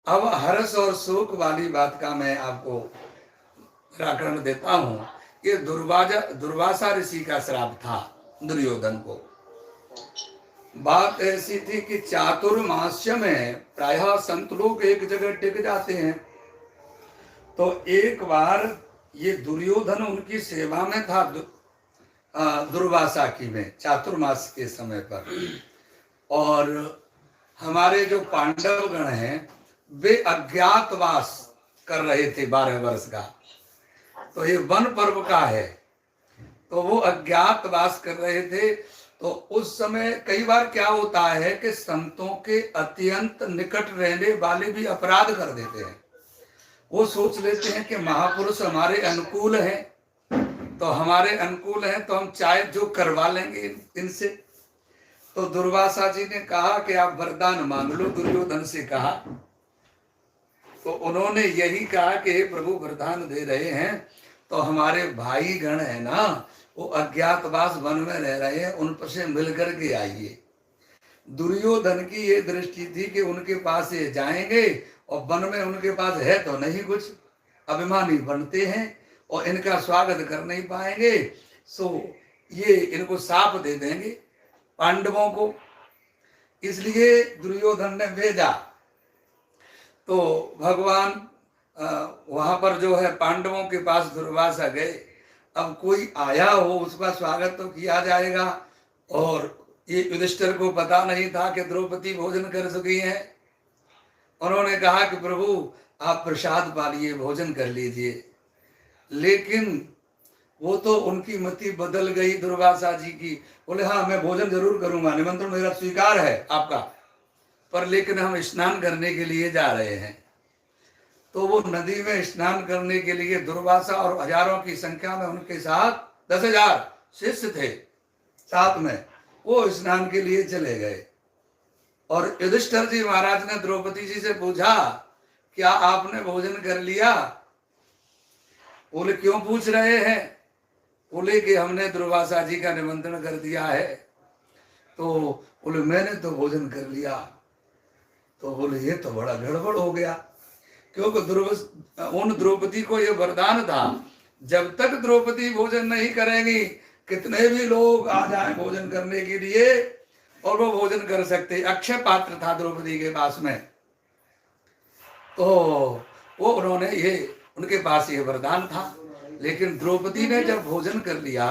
अब हर्ष और शोक वाली बात का मैं आपको निराकरण देता हूँ। ये दुर्वासा ऋषि का श्राप था दुर्योधन को। बात ऐसी थी कि चातुर्मास्य में प्रायः संत लोग एक जगह टिक जाते हैं। तो एक बार ये दुर्योधन उनकी सेवा में था दुर्वासा की में चातुर्मास के समय पर। और हमारे जो पांडव गण हैं वे अज्ञातवास कर रहे थे 12 वर्ष का। तो ये वन पर्व का है, तो वो अज्ञातवास कर रहे थे। तो उस समय कई बार क्या होता है कि संतों के अत्यंत निकट रहने वाले भी अपराध कर देते हैं। वो सोच लेते हैं कि महापुरुष हमारे अनुकूल हैं, तो हमारे अनुकूल हैं तो हम चाहे जो करवा लेंगे इनसे। तो दुर्वासा जी ने कहा कि आप वरदान मांग लो, दुर्योधन से कहा। तो उन्होंने यही कहा कि हे प्रभु वरदान दे रहे हैं तो हमारे भाई गण है ना, वो अज्ञातवास वन में रह रहे हैं, उन पर से मिलकर के आइए। दुर्योधन की ये दृष्टि थी कि उनके पास ये जाएंगे और वन में उनके पास है तो नहीं कुछ, अभिमानी बनते हैं और इनका स्वागत कर नहीं पाएंगे, सो ये इनको साप दे देंगे पांडवों को। इसलिए दुर्योधन ने भेजा। तो भगवान वहां पर जो है पांडवों के पास दुर्वासा गए। अब कोई आया हो उसका स्वागत तो किया जाएगा। और ये युधिष्ठिर को पता नहीं था कि द्रौपदी भोजन कर चुकी है। उन्होंने कहा कि प्रभु आप प्रसाद पा लिए, भोजन कर लीजिए। लेकिन वो तो उनकी मति बदल गई दुर्वासा जी की। बोले हाँ मैं भोजन जरूर करूंगा, निमंत्रण मेरा स्वीकार है आपका, पर लेकिन हम स्नान करने के लिए जा रहे हैं। तो वो नदी में स्नान करने के लिए दुर्वासा और हजारों की संख्या में उनके साथ 10,000 शिष्य थे साथ में, वो स्नान के लिए चले गए। और युधिष्ठिर जी महाराज ने द्रौपदी जी से पूछा क्या आपने भोजन कर लिया? बोले क्यों पूछ रहे हैं? बोले कि हमने दुर्वासा जी का निमंत्रण कर दिया है। तो बोले मैंने तो भोजन कर लिया। तो बोले ये तो बड़ा गड़बड़ हो गया, क्योंकि उन द्रौपदी को ये वरदान था जब तक द्रौपदी भोजन नहीं करेंगी कितने भी लोग आ जाएं भोजन करने के लिए और वो भोजन कर सकते। अक्षय पात्र था द्रौपदी के पास में। तो वो उन्होंने ये उनके पास ये वरदान था। लेकिन द्रौपदी ने जब भोजन कर लिया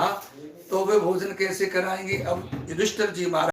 तो वे भोजन कैसे कराएंगी? अब युधिष्ठिर जी महाराज